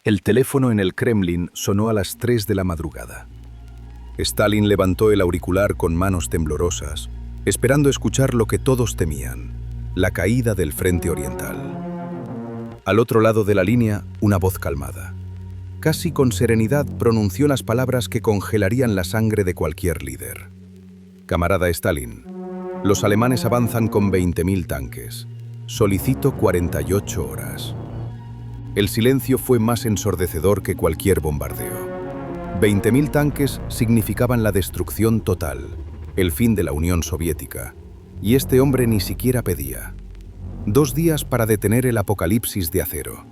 El teléfono en el Kremlin sonó a las 3 de la madrugada. Stalin levantó el auricular con manos temblorosas, esperando escuchar lo que todos temían, la caída del frente oriental. Al otro lado de la línea, una voz calmada. Casi con serenidad pronunció las palabras que congelarían la sangre de cualquier líder. Camarada Stalin, los alemanes avanzan con 20.000 tanques. Solicito 48 horas. El silencio fue más ensordecedor que cualquier bombardeo. 20.000 tanques significaban la destrucción total, el fin de la Unión Soviética. Y este hombre ni siquiera pedía. 2 días para detener el apocalipsis de acero.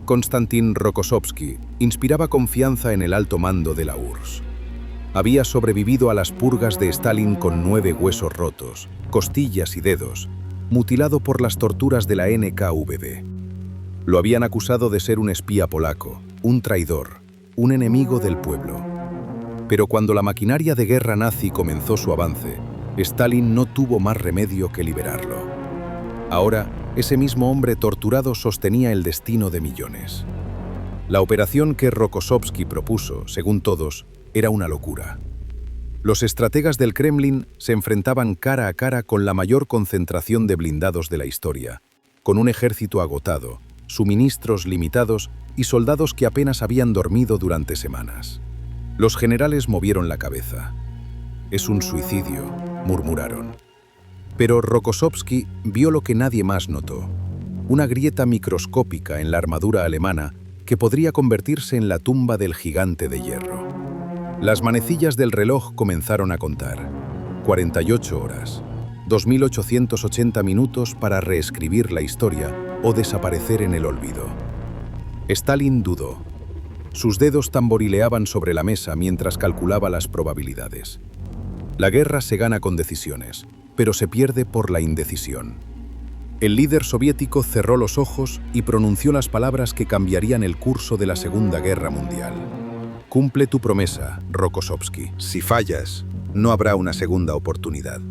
Konstantin Rokossovski inspiraba confianza en el alto mando de la URSS. Había sobrevivido a las purgas de Stalin con 9 huesos rotos, costillas y dedos, mutilado por las torturas de la NKVD. Lo habían acusado de ser un espía polaco, un traidor, un enemigo del pueblo. Pero cuando la maquinaria de guerra nazi comenzó su avance, Stalin no tuvo más remedio que liberarlo. Ahora, ese mismo hombre torturado sostenía el destino de millones. La operación que Rokossovski propuso, según todos, era una locura. Los estrategas del Kremlin se enfrentaban cara a cara con la mayor concentración de blindados de la historia, con un ejército agotado, suministros limitados y soldados que apenas habían dormido durante semanas. Los generales movieron la cabeza. «Es un suicidio», murmuraron. Pero Rokossovski vio lo que nadie más notó, una grieta microscópica en la armadura alemana que podría convertirse en la tumba del gigante de hierro. Las manecillas del reloj comenzaron a contar. 48 horas, 2.880 minutos para reescribir la historia o desaparecer en el olvido. Stalin dudó. Sus dedos tamborileaban sobre la mesa mientras calculaba las probabilidades. La guerra se gana con decisiones, pero se pierde por la indecisión. El líder soviético cerró los ojos y pronunció las palabras que cambiarían el curso de la Segunda Guerra Mundial. Cumple tu promesa, Rokossovski. Si fallas, no habrá una segunda oportunidad.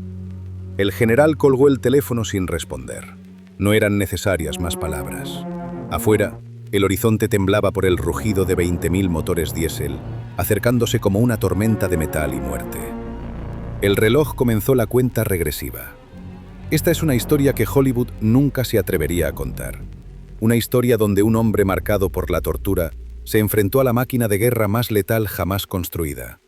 El general colgó el teléfono sin responder. No eran necesarias más palabras. Afuera, el horizonte temblaba por el rugido de 20.000 motores diésel, acercándose como una tormenta de metal y muerte. El reloj comenzó la cuenta regresiva. Esta es una historia que Hollywood nunca se atrevería a contar. Una historia donde un hombre marcado por la tortura se enfrentó a la máquina de guerra más letal jamás construida.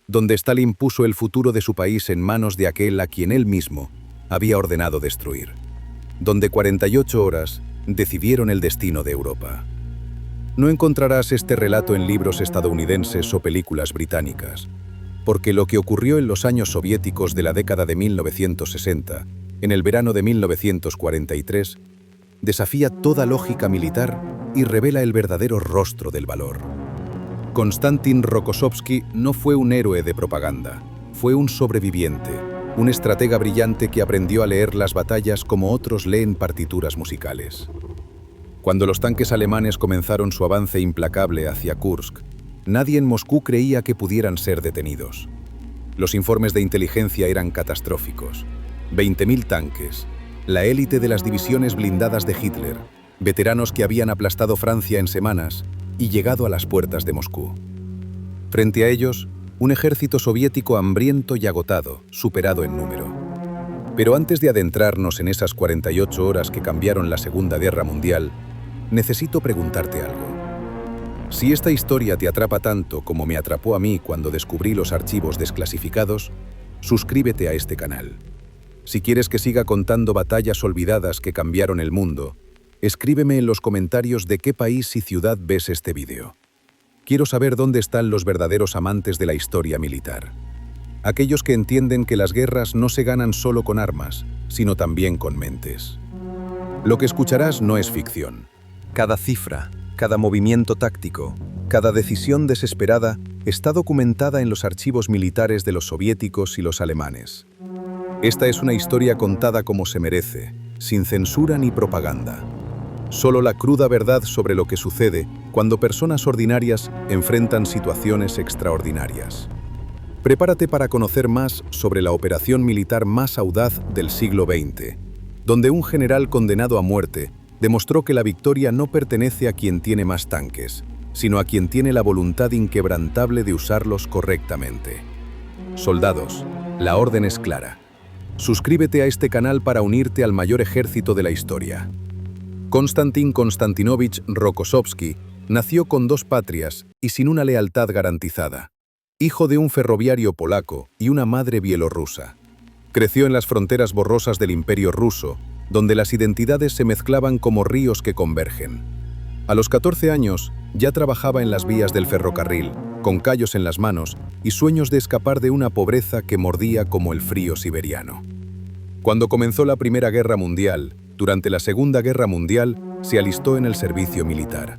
Donde Stalin puso el futuro de su país en manos de aquel a quien él mismo había ordenado destruir. Donde 48 horas decidieron el destino de Europa. No encontrarás este relato en libros estadounidenses o películas británicas, porque lo que ocurrió en los años soviéticos de la década de 1960, en el verano de 1943, desafía toda lógica militar y revela el verdadero rostro del valor. Konstantin Rokossovski no fue un héroe de propaganda, fue un sobreviviente, un estratega brillante que aprendió a leer las batallas como otros leen partituras musicales. Cuando los tanques alemanes comenzaron su avance implacable hacia Kursk, nadie en Moscú creía que pudieran ser detenidos. Los informes de inteligencia eran catastróficos. 20.000 tanques, la élite de las divisiones blindadas de Hitler, veteranos que habían aplastado Francia en semanas y llegado a las puertas de Moscú. Frente a ellos, un ejército soviético hambriento y agotado, superado en número. Pero antes de adentrarnos en esas 48 horas que cambiaron la Segunda Guerra Mundial, necesito preguntarte algo. Si esta historia te atrapa tanto como me atrapó a mí cuando descubrí los archivos desclasificados, suscríbete a este canal. Si quieres que siga contando batallas olvidadas que cambiaron el mundo, escríbeme en los comentarios de qué país y ciudad ves este vídeo. Quiero saber dónde están los verdaderos amantes de la historia militar. Aquellos que entienden que las guerras no se ganan solo con armas, sino también con mentes. Lo que escucharás no es ficción. Cada cifra, cada movimiento táctico, cada decisión desesperada está documentada en los archivos militares de los soviéticos y los alemanes. Esta es una historia contada como se merece, sin censura ni propaganda. Solo la cruda verdad sobre lo que sucede cuando personas ordinarias enfrentan situaciones extraordinarias. Prepárate para conocer más sobre la operación militar más audaz del siglo XX, donde un general condenado a muerte demostró que la victoria no pertenece a quien tiene más tanques, sino a quien tiene la voluntad inquebrantable de usarlos correctamente. Soldados, la orden es clara. Suscríbete a este canal para unirte al mayor ejército de la historia. Konstantin Konstantinovich Rokossovski nació con dos patrias y sin una lealtad garantizada. Hijo de un ferroviario polaco y una madre bielorrusa. Creció en las fronteras borrosas del Imperio ruso, donde las identidades se mezclaban como ríos que convergen. A los 14 años, ya trabajaba en las vías del ferrocarril, con callos en las manos y sueños de escapar de una pobreza que mordía como el frío siberiano. Cuando comenzó la Primera Guerra Mundial, durante la Segunda Guerra Mundial, se alistó en el servicio militar.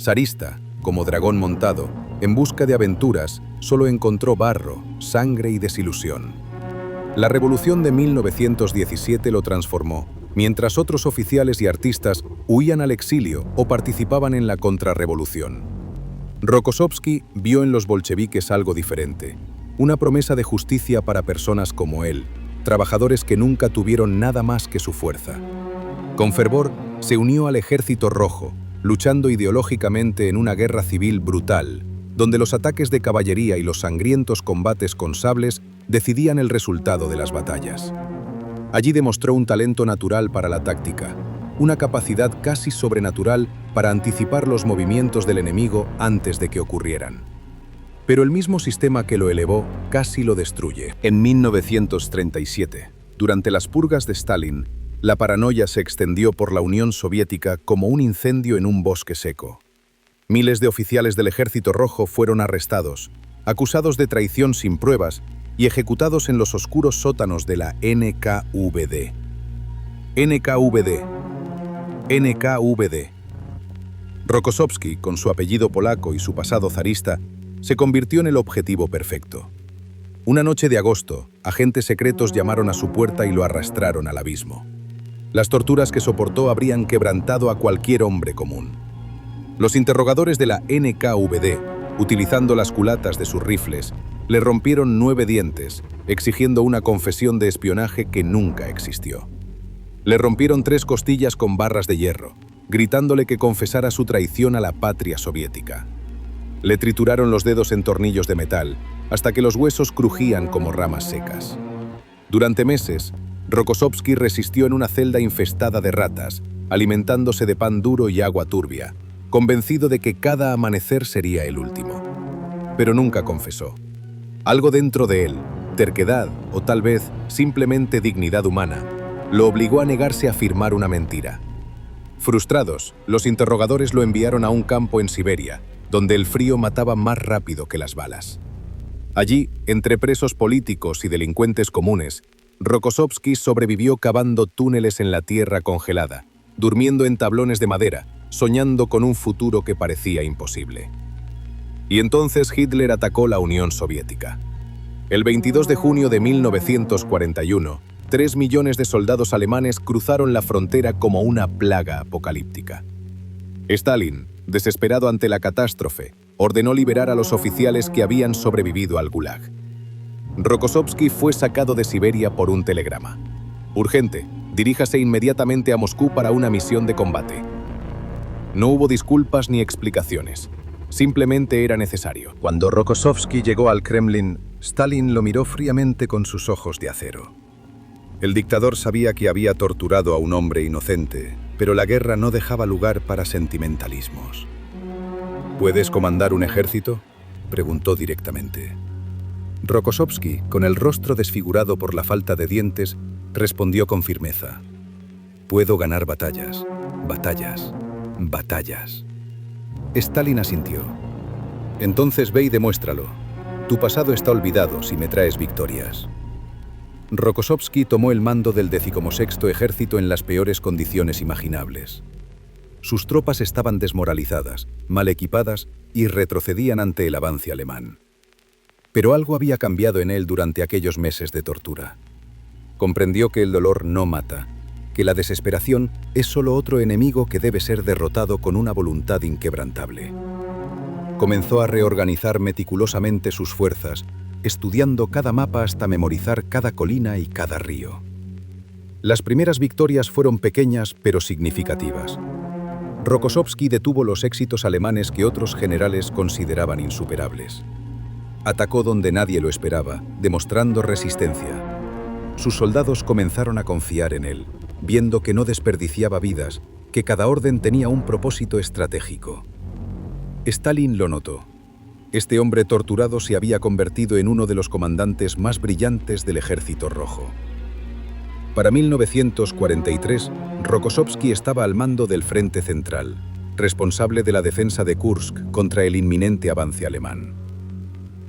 Zarista, como dragón montado, en busca de aventuras, solo encontró barro, sangre y desilusión. La revolución de 1917 lo transformó, mientras otros oficiales y artistas huían al exilio o participaban en la contrarrevolución. Rokossovski vio en los bolcheviques algo diferente, una promesa de justicia para personas como él, trabajadores que nunca tuvieron nada más que su fuerza. Con fervor, se unió al Ejército Rojo, luchando ideológicamente en una guerra civil brutal, donde los ataques de caballería y los sangrientos combates con sables decidían el resultado de las batallas. Allí demostró un talento natural para la táctica, una capacidad casi sobrenatural para anticipar los movimientos del enemigo antes de que ocurrieran. Pero el mismo sistema que lo elevó casi lo destruye. En 1937, durante las purgas de Stalin, la paranoia se extendió por la Unión Soviética como un incendio en un bosque seco. Miles de oficiales del Ejército Rojo fueron arrestados, acusados de traición sin pruebas y ejecutados en los oscuros sótanos de la NKVD. NKVD. Rokossovski, con su apellido polaco y su pasado zarista, se convirtió en el objetivo perfecto. Una noche de agosto, agentes secretos llamaron a su puerta y lo arrastraron al abismo. Las torturas que soportó habrían quebrantado a cualquier hombre común. Los interrogadores de la NKVD, utilizando las culatas de sus rifles, le rompieron 9 dientes, exigiendo una confesión de espionaje que nunca existió. Le rompieron 3 costillas con barras de hierro, gritándole que confesara su traición a la patria soviética. Le trituraron los dedos en tornillos de metal, hasta que los huesos crujían como ramas secas. Durante meses, Rokossovski resistió en una celda infestada de ratas, alimentándose de pan duro y agua turbia, convencido de que cada amanecer sería el último. Pero nunca confesó. Algo dentro de él, terquedad o tal vez simplemente dignidad humana, lo obligó a negarse a afirmar una mentira. Frustrados, los interrogadores lo enviaron a un campo en Siberia, donde el frío mataba más rápido que las balas. Allí, entre presos políticos y delincuentes comunes, Rokossovski sobrevivió cavando túneles en la tierra congelada, durmiendo en tablones de madera, soñando con un futuro que parecía imposible. Y entonces Hitler atacó la Unión Soviética. El 22 de junio de 1941, 3 millones de soldados alemanes cruzaron la frontera como una plaga apocalíptica. Stalin, desesperado ante la catástrofe, ordenó liberar a los oficiales que habían sobrevivido al Gulag. Rokossovski fue sacado de Siberia por un telegrama. Urgente, diríjase inmediatamente a Moscú para una misión de combate. No hubo disculpas ni explicaciones. Simplemente era necesario. Cuando Rokossovski llegó al Kremlin, Stalin lo miró fríamente con sus ojos de acero. El dictador sabía que había torturado a un hombre inocente, pero la guerra no dejaba lugar para sentimentalismos. ¿Puedes comandar un ejército?, preguntó directamente. Rokossovski, con el rostro desfigurado por la falta de dientes, respondió con firmeza. Puedo ganar batallas, batallas, batallas. Stalin asintió. Entonces ve y demuéstralo. Tu pasado está olvidado si me traes victorias. Rokossovski tomó el mando del 16º Ejército en las peores condiciones imaginables. Sus tropas estaban desmoralizadas, mal equipadas y retrocedían ante el avance alemán. Pero algo había cambiado en él durante aquellos meses de tortura. Comprendió que el dolor no mata, que la desesperación es solo otro enemigo que debe ser derrotado con una voluntad inquebrantable. Comenzó a reorganizar meticulosamente sus fuerzas, estudiando cada mapa hasta memorizar cada colina y cada río. Las primeras victorias fueron pequeñas pero significativas. Rokossovski detuvo los éxitos alemanes que otros generales consideraban insuperables. Atacó donde nadie lo esperaba, demostrando resistencia. Sus soldados comenzaron a confiar en él, viendo que no desperdiciaba vidas, que cada orden tenía un propósito estratégico. Stalin lo notó. Este hombre torturado se había convertido en uno de los comandantes más brillantes del Ejército Rojo. Para 1943, Rokossovski estaba al mando del Frente Central, responsable de la defensa de Kursk contra el inminente avance alemán.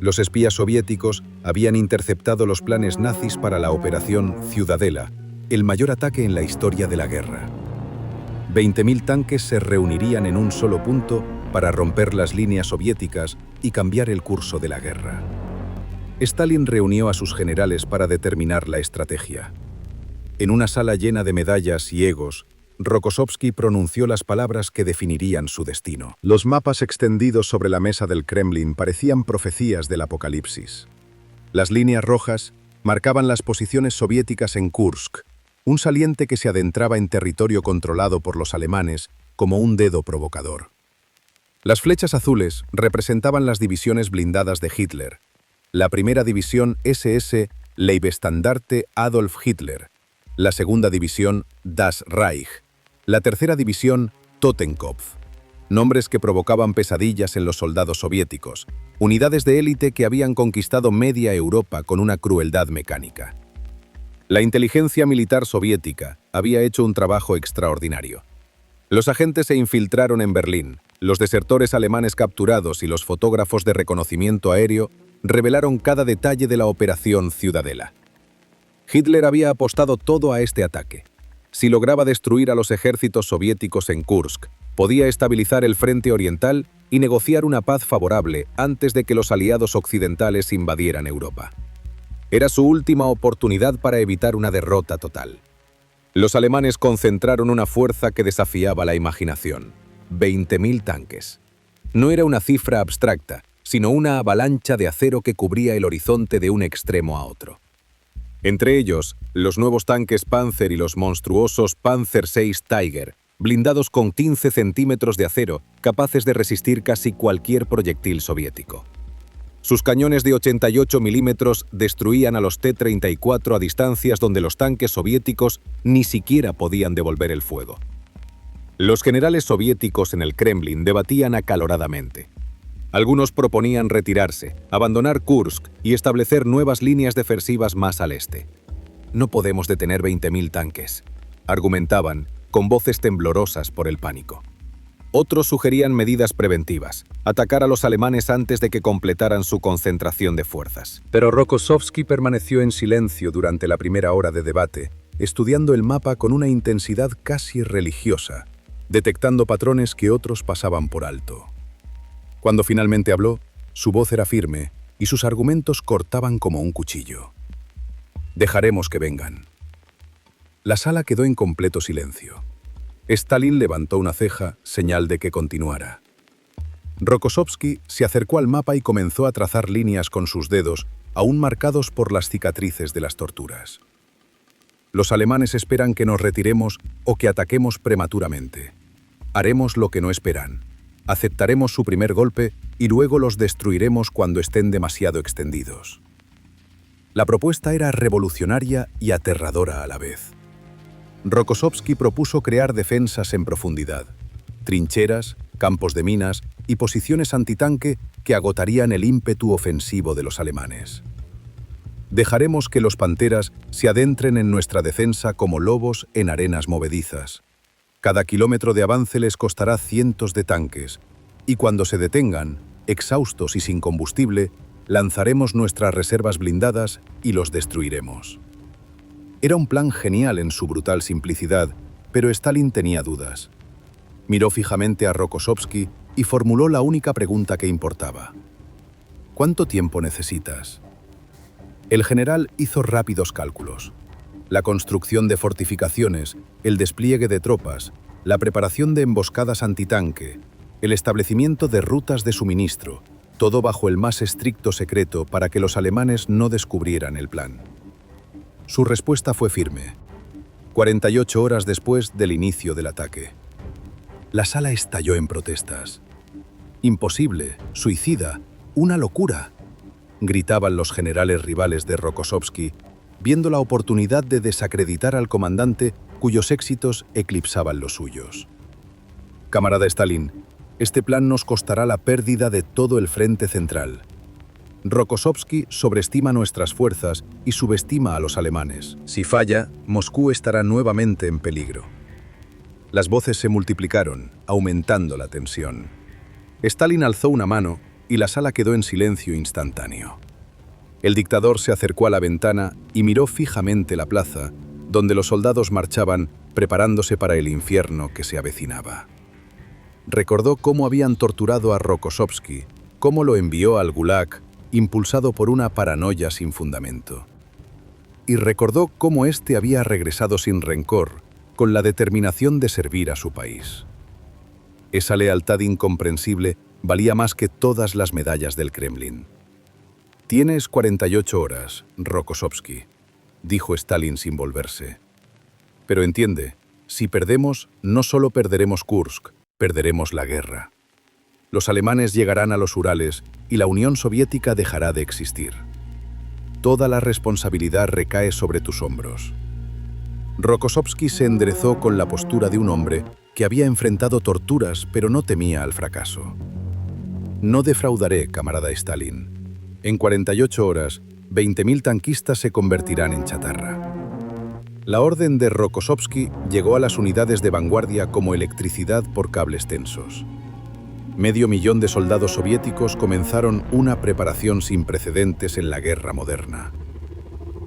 Los espías soviéticos habían interceptado los planes nazis para la Operación Ciudadela, el mayor ataque en la historia de la guerra. 20.000 tanques se reunirían en un solo punto para romper las líneas soviéticas y cambiar el curso de la guerra. Stalin reunió a sus generales para determinar la estrategia. En una sala llena de medallas y egos, Rokossovski pronunció las palabras que definirían su destino. Los mapas extendidos sobre la mesa del Kremlin parecían profecías del apocalipsis. Las líneas rojas marcaban las posiciones soviéticas en Kursk, un saliente que se adentraba en territorio controlado por los alemanes como un dedo provocador. Las flechas azules representaban las divisiones blindadas de Hitler, la primera división SS Leibstandarte Adolf Hitler, la segunda división Das Reich, la tercera división Totenkopf, nombres que provocaban pesadillas en los soldados soviéticos, unidades de élite que habían conquistado media Europa con una crueldad mecánica. La inteligencia militar soviética había hecho un trabajo extraordinario. Los agentes se infiltraron en Berlín, los desertores alemanes capturados y los fotógrafos de reconocimiento aéreo revelaron cada detalle de la Operación Ciudadela. Hitler había apostado todo a este ataque. Si lograba destruir a los ejércitos soviéticos en Kursk, podía estabilizar el frente oriental y negociar una paz favorable antes de que los aliados occidentales invadieran Europa. Era su última oportunidad para evitar una derrota total. Los alemanes concentraron una fuerza que desafiaba la imaginación: 20.000 tanques. No era una cifra abstracta, sino una avalancha de acero que cubría el horizonte de un extremo a otro. Entre ellos, los nuevos tanques Panzer y los monstruosos Panzer VI Tiger, blindados con 15 centímetros de acero, capaces de resistir casi cualquier proyectil soviético. Sus cañones de 88 milímetros destruían a los T-34 a distancias donde los tanques soviéticos ni siquiera podían devolver el fuego. Los generales soviéticos en el Kremlin debatían acaloradamente. Algunos proponían retirarse, abandonar Kursk y establecer nuevas líneas defensivas más al este. No podemos detener 20.000 tanques, argumentaban, con voces temblorosas por el pánico. Otros sugerían medidas preventivas, atacar a los alemanes antes de que completaran su concentración de fuerzas. Pero Rokossovski permaneció en silencio durante la primera hora de debate, estudiando el mapa con una intensidad casi religiosa, detectando patrones que otros pasaban por alto. Cuando finalmente habló, su voz era firme y sus argumentos cortaban como un cuchillo. Dejaremos que vengan. La sala quedó en completo silencio. Stalin levantó una ceja, señal de que continuara. Rokossovski se acercó al mapa y comenzó a trazar líneas con sus dedos, aún marcados por las cicatrices de las torturas. Los alemanes esperan que nos retiremos o que ataquemos prematuramente. Haremos lo que no esperan. Aceptaremos su primer golpe y luego los destruiremos cuando estén demasiado extendidos. La propuesta era revolucionaria y aterradora a la vez. Rokossovski propuso crear defensas en profundidad, trincheras, campos de minas y posiciones antitanque que agotarían el ímpetu ofensivo de los alemanes. Dejaremos que los panteras se adentren en nuestra defensa como lobos en arenas movedizas. Cada kilómetro de avance les costará cientos de tanques, y cuando se detengan, exhaustos y sin combustible, lanzaremos nuestras reservas blindadas y los destruiremos. Era un plan genial en su brutal simplicidad, pero Stalin tenía dudas. Miró fijamente a Rokossovski y formuló la única pregunta que importaba. ¿Cuánto tiempo necesitas? El general hizo rápidos cálculos. La construcción de fortificaciones, el despliegue de tropas, la preparación de emboscadas antitanque, el establecimiento de rutas de suministro, todo bajo el más estricto secreto para que los alemanes no descubrieran el plan. Su respuesta fue firme, 48 horas después del inicio del ataque. La sala estalló en protestas. «Imposible, suicida, una locura», gritaban los generales rivales de Rokossovski, viendo la oportunidad de desacreditar al comandante cuyos éxitos eclipsaban los suyos. «Camarada Stalin, este plan nos costará la pérdida de todo el frente central. Rokossovski sobreestima nuestras fuerzas y subestima a los alemanes. Si falla, Moscú estará nuevamente en peligro». Las voces se multiplicaron, aumentando la tensión. Stalin alzó una mano y la sala quedó en silencio instantáneo. El dictador se acercó a la ventana y miró fijamente la plaza, donde los soldados marchaban preparándose para el infierno que se avecinaba. Recordó cómo habían torturado a Rokossovski, cómo lo envió al Gulag, impulsado por una paranoia sin fundamento. Y recordó cómo éste había regresado sin rencor, con la determinación de servir a su país. Esa lealtad incomprensible valía más que todas las medallas del Kremlin. «Tienes 48 horas, Rokossovski», dijo Stalin sin volverse. «Pero entiende, si perdemos, no solo perderemos Kursk, perderemos la guerra. Los alemanes llegarán a los Urales y la Unión Soviética dejará de existir. Toda la responsabilidad recae sobre tus hombros». Rokossovski se enderezó con la postura de un hombre que había enfrentado torturas pero no temía al fracaso. «No defraudaré, camarada Stalin. En 48 horas, 20.000 tanquistas se convertirán en chatarra». La orden de Rokossovski llegó a las unidades de vanguardia como electricidad por cables tensos. 500.000 de soldados soviéticos comenzaron una preparación sin precedentes en la guerra moderna.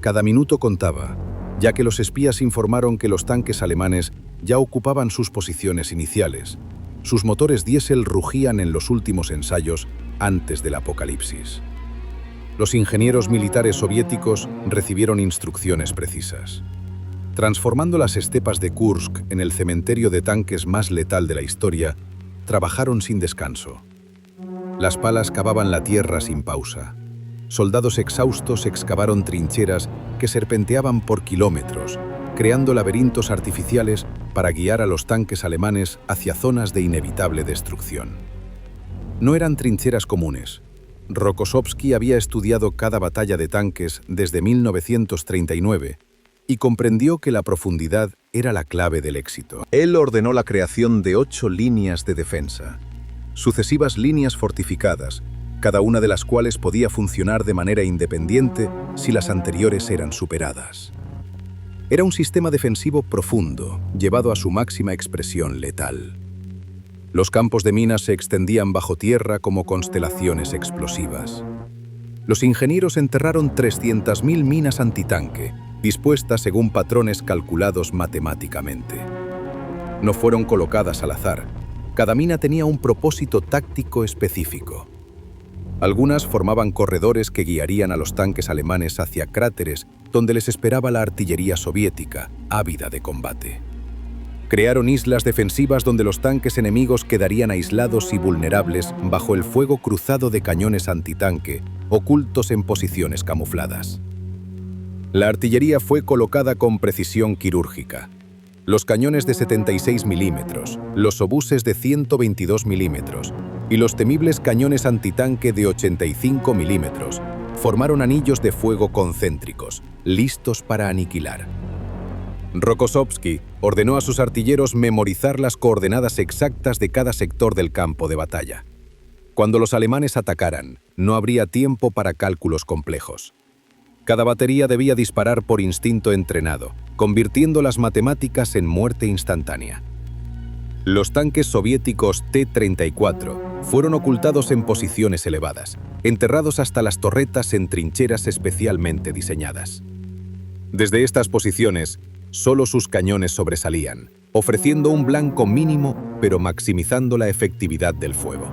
Cada minuto contaba, ya que los espías informaron que los tanques alemanes ya ocupaban sus posiciones iniciales. Sus motores diésel rugían en los últimos ensayos antes del apocalipsis. Los ingenieros militares soviéticos recibieron instrucciones precisas. Transformando las estepas de Kursk en el cementerio de tanques más letal de la historia, trabajaron sin descanso. Las palas cavaban la tierra sin pausa. Soldados exhaustos excavaron trincheras que serpenteaban por kilómetros, creando laberintos artificiales para guiar a los tanques alemanes hacia zonas de inevitable destrucción. No eran trincheras comunes. Rokossovski había estudiado cada batalla de tanques desde 1939 y comprendió que la profundidad era la clave del éxito. Él ordenó la creación de 8 líneas de defensa, sucesivas líneas fortificadas, cada una de las cuales podía funcionar de manera independiente si las anteriores eran superadas. Era un sistema defensivo profundo, llevado a su máxima expresión letal. Los campos de minas se extendían bajo tierra como constelaciones explosivas. Los ingenieros enterraron 300.000 minas antitanque, dispuestas según patrones calculados matemáticamente. No fueron colocadas al azar. Cada mina tenía un propósito táctico específico. Algunas formaban corredores que guiarían a los tanques alemanes hacia cráteres donde les esperaba la artillería soviética, ávida de combate. Crearon islas defensivas donde los tanques enemigos quedarían aislados y vulnerables bajo el fuego cruzado de cañones antitanque, ocultos en posiciones camufladas. La artillería fue colocada con precisión quirúrgica. Los cañones de 76 milímetros, los obuses de 122 milímetros y los temibles cañones antitanque de 85 milímetros formaron anillos de fuego concéntricos, listos para aniquilar. Rokossovski ordenó a sus artilleros memorizar las coordenadas exactas de cada sector del campo de batalla. Cuando los alemanes atacaran, no habría tiempo para cálculos complejos. Cada batería debía disparar por instinto entrenado, convirtiendo las matemáticas en muerte instantánea. Los tanques soviéticos T-34 fueron ocultados en posiciones elevadas, enterrados hasta las torretas en trincheras especialmente diseñadas. Desde estas posiciones, solo sus cañones sobresalían, ofreciendo un blanco mínimo pero maximizando la efectividad del fuego.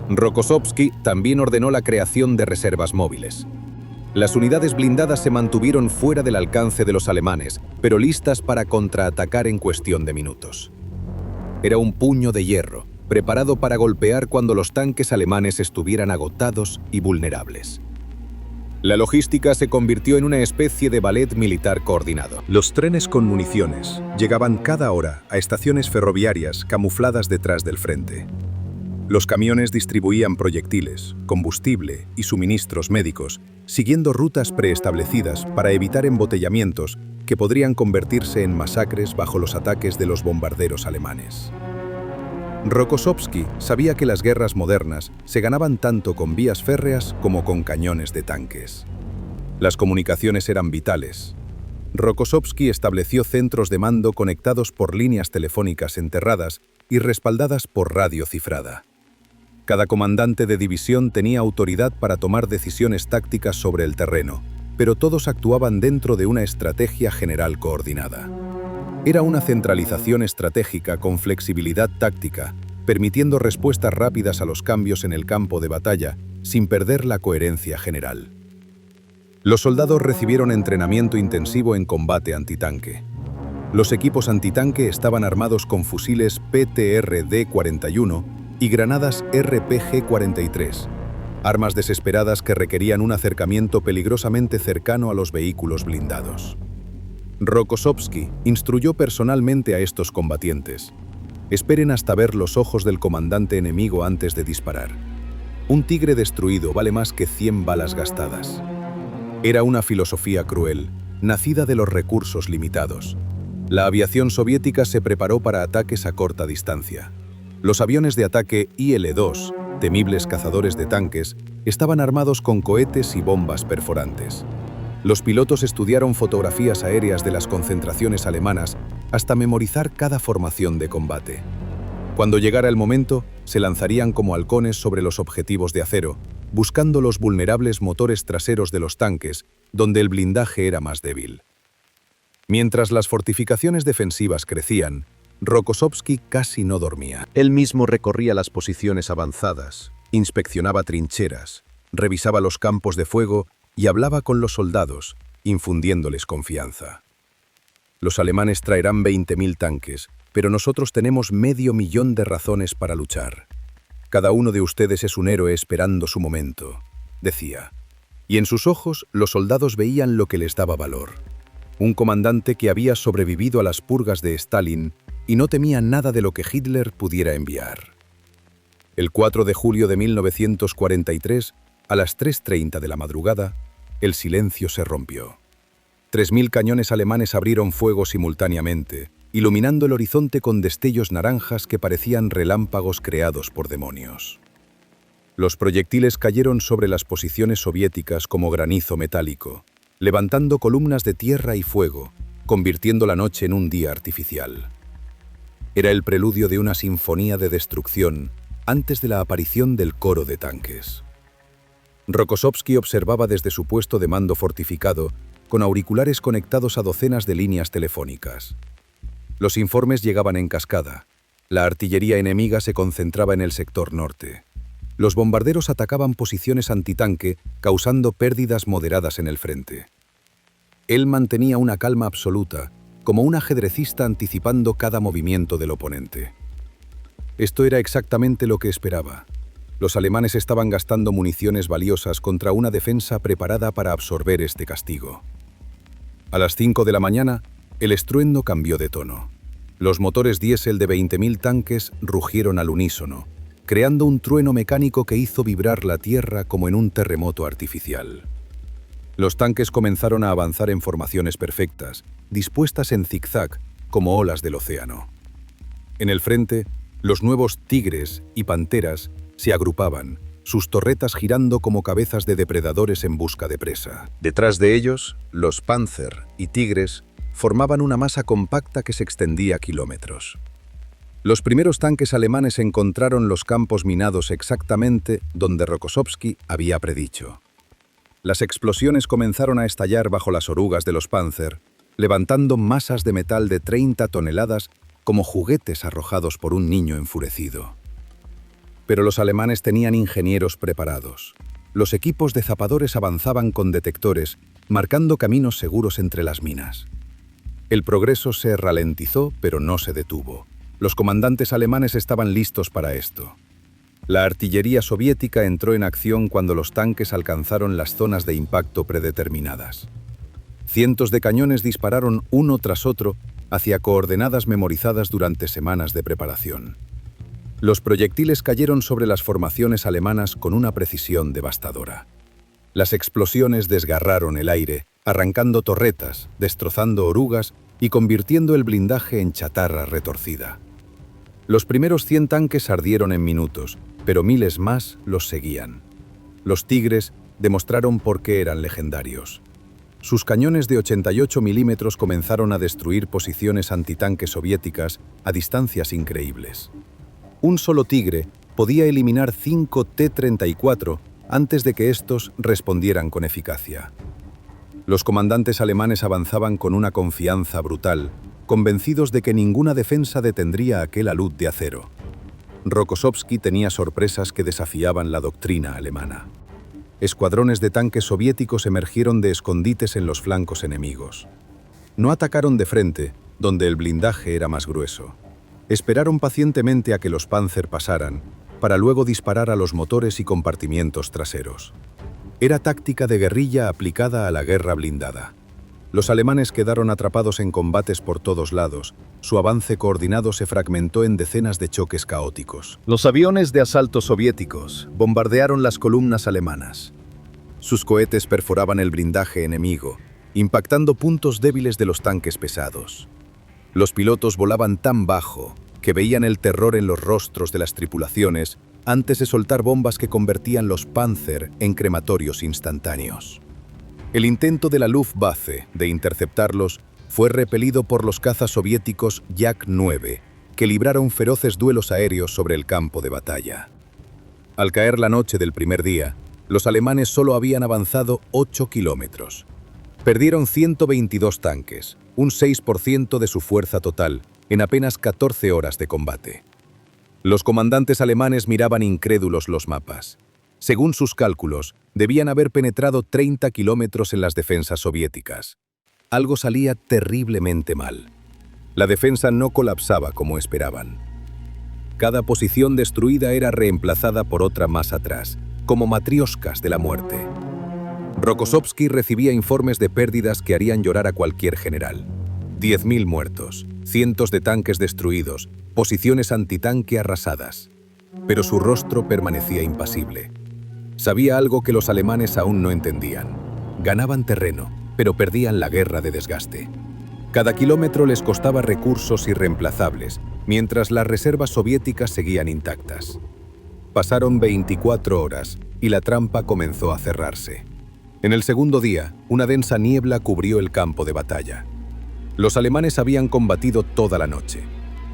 Rokossovski también ordenó la creación de reservas móviles. Las unidades blindadas se mantuvieron fuera del alcance de los alemanes, pero listas para contraatacar en cuestión de minutos. Era un puño de hierro, preparado para golpear cuando los tanques alemanes estuvieran agotados y vulnerables. La logística se convirtió en una especie de ballet militar coordinado. Los trenes con municiones llegaban cada hora a estaciones ferroviarias camufladas detrás del frente. Los camiones distribuían proyectiles, combustible y suministros médicos, siguiendo rutas preestablecidas para evitar embotellamientos que podrían convertirse en masacres bajo los ataques de los bombarderos alemanes. Rokossovski sabía que las guerras modernas se ganaban tanto con vías férreas como con cañones de tanques. Las comunicaciones eran vitales. Rokossovski estableció centros de mando conectados por líneas telefónicas enterradas y respaldadas por radio cifrada. Cada comandante de división tenía autoridad para tomar decisiones tácticas sobre el terreno, pero todos actuaban dentro de una estrategia general coordinada. Era una centralización estratégica con flexibilidad táctica, permitiendo respuestas rápidas a los cambios en el campo de batalla, sin perder la coherencia general. Los soldados recibieron entrenamiento intensivo en combate antitanque. Los equipos antitanque estaban armados con fusiles PTRD-41 y granadas RPG-43, armas desesperadas que requerían un acercamiento peligrosamente cercano a los vehículos blindados. Rokossovski instruyó personalmente a estos combatientes: esperen hasta ver los ojos del comandante enemigo antes de disparar. Un tigre destruido vale más que 100 balas gastadas. Era una filosofía cruel, nacida de los recursos limitados. La aviación soviética se preparó para ataques a corta distancia. Los aviones de ataque IL-2, temibles cazadores de tanques, estaban armados con cohetes y bombas perforantes. Los pilotos estudiaron fotografías aéreas de las concentraciones alemanas hasta memorizar cada formación de combate. Cuando llegara el momento, se lanzarían como halcones sobre los objetivos de acero, buscando los vulnerables motores traseros de los tanques, donde el blindaje era más débil. Mientras las fortificaciones defensivas crecían, Rokossovski casi no dormía. Él mismo recorría las posiciones avanzadas, inspeccionaba trincheras, revisaba los campos de fuego y hablaba con los soldados, infundiéndoles confianza. Los alemanes traerán 20.000 tanques, pero nosotros tenemos 500.000 de razones para luchar. Cada uno de ustedes es un héroe esperando su momento, decía. Y en sus ojos los soldados veían lo que les daba valor. Un comandante que había sobrevivido a las purgas de Stalin y no temía nada de lo que Hitler pudiera enviar. El 4 de julio de 1943, a las 3:30 de la madrugada, el silencio se rompió. 3.000 cañones alemanes abrieron fuego simultáneamente, iluminando el horizonte con destellos naranjas que parecían relámpagos creados por demonios. Los proyectiles cayeron sobre las posiciones soviéticas como granizo metálico, levantando columnas de tierra y fuego, convirtiendo la noche en un día artificial. Era el preludio de una sinfonía de destrucción antes de la aparición del coro de tanques. Rokossovski observaba desde su puesto de mando fortificado, con auriculares conectados a docenas de líneas telefónicas. Los informes llegaban en cascada. La artillería enemiga se concentraba en el sector norte. Los bombarderos atacaban posiciones antitanque, causando pérdidas moderadas en el frente. Él mantenía una calma absoluta, como un ajedrecista anticipando cada movimiento del oponente. Esto era exactamente lo que esperaba. Los alemanes estaban gastando municiones valiosas contra una defensa preparada para absorber este castigo. A las 5 de la mañana, el estruendo cambió de tono. Los motores diésel de 20.000 tanques rugieron al unísono, creando un trueno mecánico que hizo vibrar la tierra como en un terremoto artificial. Los tanques comenzaron a avanzar en formaciones perfectas, dispuestas en zigzag, como olas del océano. En el frente, los nuevos Tigres y Panteras se agrupaban, sus torretas girando como cabezas de depredadores en busca de presa. Detrás de ellos, los Panzer y Tigres formaban una masa compacta que se extendía kilómetros. Los primeros tanques alemanes encontraron los campos minados exactamente donde Rokossovski había predicho. Las explosiones comenzaron a estallar bajo las orugas de los Panzer, levantando masas de metal de 30 toneladas como juguetes arrojados por un niño enfurecido. Pero los alemanes tenían ingenieros preparados. Los equipos de zapadores avanzaban con detectores, marcando caminos seguros entre las minas. El progreso se ralentizó, pero no se detuvo. Los comandantes alemanes estaban listos para esto. La artillería soviética entró en acción cuando los tanques alcanzaron las zonas de impacto predeterminadas. Cientos de cañones dispararon uno tras otro hacia coordenadas memorizadas durante semanas de preparación. Los proyectiles cayeron sobre las formaciones alemanas con una precisión devastadora. Las explosiones desgarraron el aire, arrancando torretas, destrozando orugas y convirtiendo el blindaje en chatarra retorcida. Los primeros 100 tanques ardieron en minutos, pero miles más los seguían. Los Tigres demostraron por qué eran legendarios. Sus cañones de 88 milímetros comenzaron a destruir posiciones antitanques soviéticas a distancias increíbles. Un solo Tigre podía eliminar 5 T-34 antes de que estos respondieran con eficacia. Los comandantes alemanes avanzaban con una confianza brutal, convencidos de que ninguna defensa detendría aquel alud de acero. Rokossovski tenía sorpresas que desafiaban la doctrina alemana. Escuadrones de tanques soviéticos emergieron de escondites en los flancos enemigos. No atacaron de frente, donde el blindaje era más grueso. Esperaron pacientemente a que los Panzer pasaran, para luego disparar a los motores y compartimientos traseros. Era táctica de guerrilla aplicada a la guerra blindada. Los alemanes quedaron atrapados en combates por todos lados. Su avance coordinado se fragmentó en decenas de choques caóticos. Los aviones de asalto soviéticos bombardearon las columnas alemanas. Sus cohetes perforaban el blindaje enemigo, impactando puntos débiles de los tanques pesados. Los pilotos volaban tan bajo que veían el terror en los rostros de las tripulaciones antes de soltar bombas que convertían los Panzer en crematorios instantáneos. El intento de la Luftwaffe de interceptarlos fue repelido por los cazas soviéticos Yak-9, que libraron feroces duelos aéreos sobre el campo de batalla. Al caer la noche del primer día, los alemanes solo habían avanzado 8 kilómetros. Perdieron 122 tanques, un 6% de su fuerza total, en apenas 14 horas de combate. Los comandantes alemanes miraban incrédulos los mapas. Según sus cálculos, debían haber penetrado 30 kilómetros en las defensas soviéticas. Algo salía terriblemente mal. La defensa no colapsaba como esperaban. Cada posición destruida era reemplazada por otra más atrás, como matrioscas de la muerte. Rokossovski recibía informes de pérdidas que harían llorar a cualquier general. 10.000 muertos, cientos de tanques destruidos, posiciones antitanque arrasadas. Pero su rostro permanecía impasible. Sabía algo que los alemanes aún no entendían. Ganaban terreno, pero perdían la guerra de desgaste. Cada kilómetro les costaba recursos irreemplazables, mientras las reservas soviéticas seguían intactas. Pasaron 24 horas y la trampa comenzó a cerrarse. En el segundo día, una densa niebla cubrió el campo de batalla. Los alemanes habían combatido toda la noche.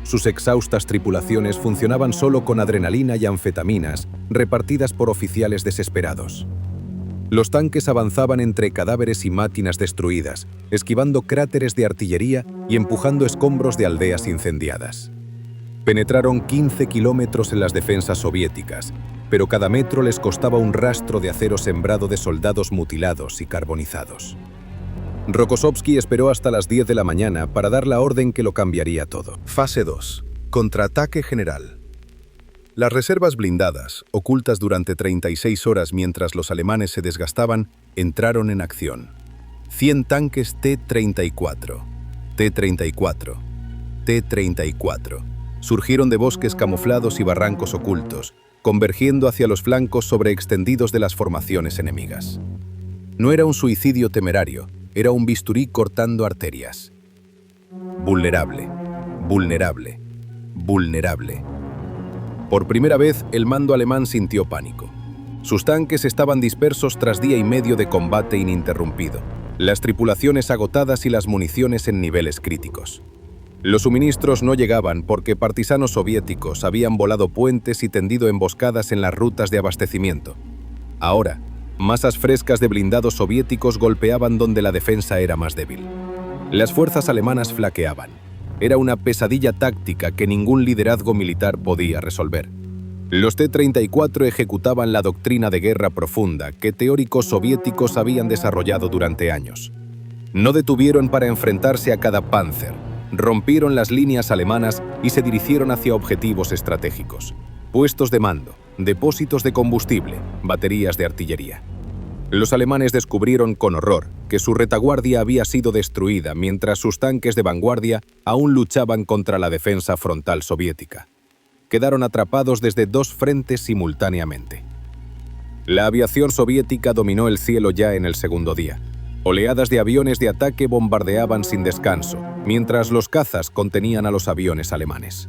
Sus exhaustas tripulaciones funcionaban solo con adrenalina y anfetaminas, repartidas por oficiales desesperados. Los tanques avanzaban entre cadáveres y máquinas destruidas, esquivando cráteres de artillería y empujando escombros de aldeas incendiadas. Penetraron 15 kilómetros en las defensas soviéticas, pero cada metro les costaba un rastro de acero sembrado de soldados mutilados y carbonizados. Rokossovski esperó hasta las 10 de la mañana para dar la orden que lo cambiaría todo. Fase 2. Contraataque general. Las reservas blindadas, ocultas durante 36 horas mientras los alemanes se desgastaban, entraron en acción. 100 tanques T-34, T-34, T-34. Surgieron de bosques camuflados y barrancos ocultos, convergiendo hacia los flancos sobreextendidos de las formaciones enemigas. No era un suicidio temerario, era un bisturí cortando arterias. Vulnerable, vulnerable, vulnerable. Por primera vez, el mando alemán sintió pánico. Sus tanques estaban dispersos tras día y medio de combate ininterrumpido, las tripulaciones agotadas y las municiones en niveles críticos. Los suministros no llegaban porque partisanos soviéticos habían volado puentes y tendido emboscadas en las rutas de abastecimiento. Ahora, masas frescas de blindados soviéticos golpeaban donde la defensa era más débil. Las fuerzas alemanas flaqueaban. Era una pesadilla táctica que ningún liderazgo militar podía resolver. Los T-34 ejecutaban la doctrina de guerra profunda que teóricos soviéticos habían desarrollado durante años. No detuvieron para enfrentarse a cada Panzer, rompieron las líneas alemanas y se dirigieron hacia objetivos estratégicos. puestos de mando, depósitos de combustible, baterías de artillería. Los alemanes descubrieron con horror que su retaguardia había sido destruida mientras sus tanques de vanguardia aún luchaban contra la defensa frontal soviética. Quedaron atrapados desde dos frentes simultáneamente. La aviación soviética dominó el cielo ya en el segundo día. Oleadas de aviones de ataque bombardeaban sin descanso, mientras los cazas contenían a los aviones alemanes.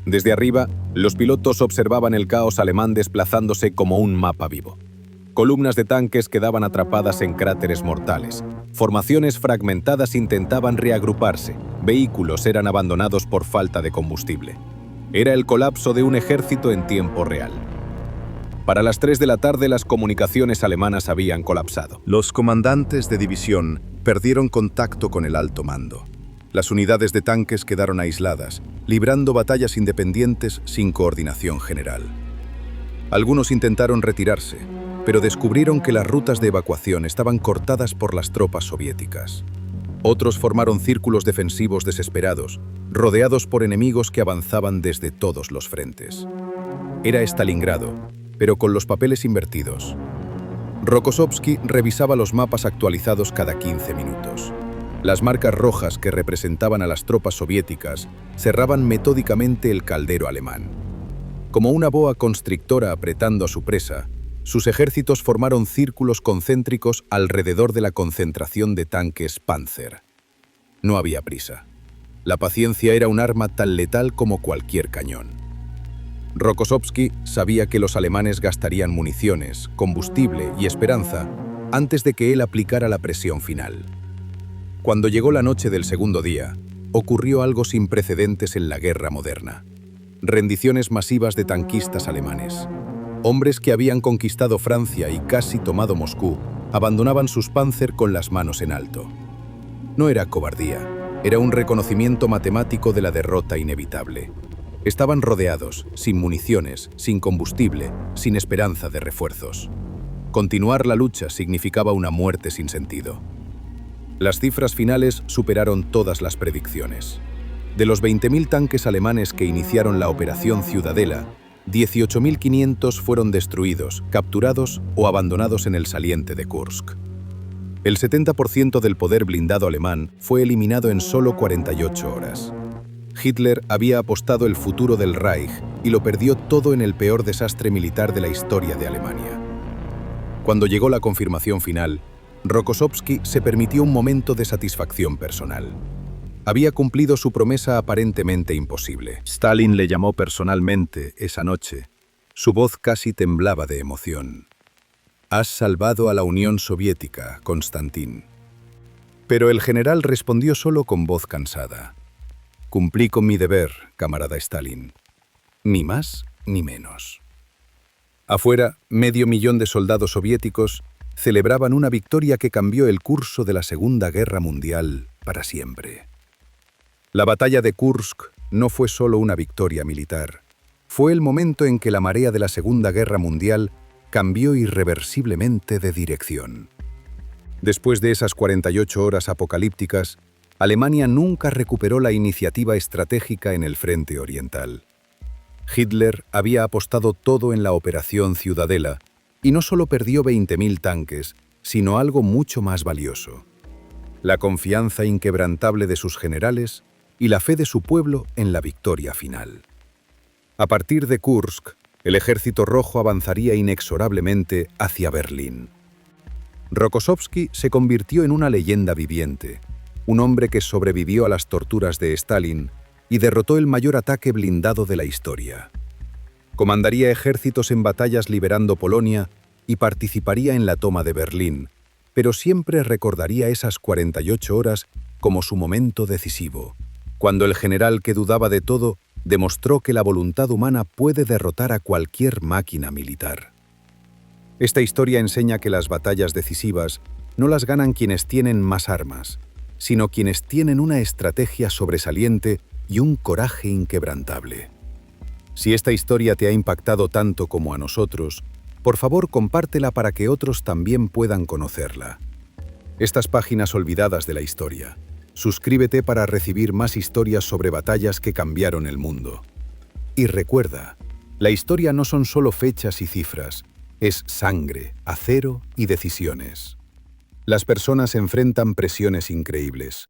Desde arriba, los pilotos observaban el caos alemán desplazándose como un mapa vivo. Columnas de tanques quedaban atrapadas en cráteres mortales. Formaciones fragmentadas intentaban reagruparse. Vehículos eran abandonados por falta de combustible. Era el colapso de un ejército en tiempo real. Para las 3 de la tarde las comunicaciones alemanas habían colapsado. Los comandantes de división perdieron contacto con el alto mando. Las unidades de tanques quedaron aisladas, librando batallas independientes sin coordinación general. Algunos intentaron retirarse, pero descubrieron que las rutas de evacuación estaban cortadas por las tropas soviéticas. Otros formaron círculos defensivos desesperados, rodeados por enemigos que avanzaban desde todos los frentes. Era Stalingrado, pero con los papeles invertidos. Rokossovski revisaba los mapas actualizados cada 15 minutos. Las marcas rojas que representaban a las tropas soviéticas cerraban metódicamente el caldero alemán. Como una boa constrictora apretando a su presa, sus ejércitos formaron círculos concéntricos alrededor de la concentración de tanques Panzer. No había prisa. La paciencia era un arma tan letal como cualquier cañón. Rokossovski sabía que los alemanes gastarían municiones, combustible y esperanza antes de que él aplicara la presión final. Cuando llegó la noche del segundo día, ocurrió algo sin precedentes en la guerra moderna. Rendiciones masivas de tanquistas alemanes. Hombres que habían conquistado Francia y casi tomado Moscú, abandonaban sus Panzer con las manos en alto. No era cobardía, era un reconocimiento matemático de la derrota inevitable. Estaban rodeados, sin municiones, sin combustible, sin esperanza de refuerzos. Continuar la lucha significaba una muerte sin sentido. Las cifras finales superaron todas las predicciones. De los 20.000 tanques alemanes que iniciaron la Operación Ciudadela, 18.500 fueron destruidos, capturados o abandonados en el saliente de Kursk. El 70% del poder blindado alemán fue eliminado en solo 48 horas. Hitler había apostado el futuro del Reich y lo perdió todo en el peor desastre militar de la historia de Alemania. Cuando llegó la confirmación final, Rokossovski se permitió un momento de satisfacción personal. Había cumplido su promesa aparentemente imposible. Stalin le llamó personalmente esa noche. Su voz casi temblaba de emoción. «Has salvado a la Unión Soviética, Konstantin». Pero el general respondió solo con voz cansada. «Cumplí con mi deber, camarada Stalin. Ni más ni menos». Afuera, 500.000 de soldados soviéticos celebraban una victoria que cambió el curso de la Segunda Guerra Mundial para siempre. La batalla de Kursk no fue solo una victoria militar. Fue el momento en que la marea de la Segunda Guerra Mundial cambió irreversiblemente de dirección. Después de esas 48 horas apocalípticas, Alemania nunca recuperó la iniciativa estratégica en el frente oriental. Hitler había apostado todo en la Operación Ciudadela y no solo perdió 20.000 tanques, sino algo mucho más valioso: la confianza inquebrantable de sus generales y la fe de su pueblo en la victoria final. A partir de Kursk, el Ejército Rojo avanzaría inexorablemente hacia Berlín. Rokossovski se convirtió en una leyenda viviente, un hombre que sobrevivió a las torturas de Stalin y derrotó el mayor ataque blindado de la historia. Comandaría ejércitos en batallas liberando Polonia y participaría en la toma de Berlín, pero siempre recordaría esas 48 horas como su momento decisivo, cuando el general que dudaba de todo demostró que la voluntad humana puede derrotar a cualquier máquina militar. Esta historia enseña que las batallas decisivas no las ganan quienes tienen más armas, sino quienes tienen una estrategia sobresaliente y un coraje inquebrantable. Si esta historia te ha impactado tanto como a nosotros, por favor compártela para que otros también puedan conocerla. Estas páginas olvidadas de la historia. Suscríbete para recibir más historias sobre batallas que cambiaron el mundo. Y recuerda, La historia no son solo fechas y cifras, es sangre, acero y decisiones. Las personas enfrentan presiones increíbles.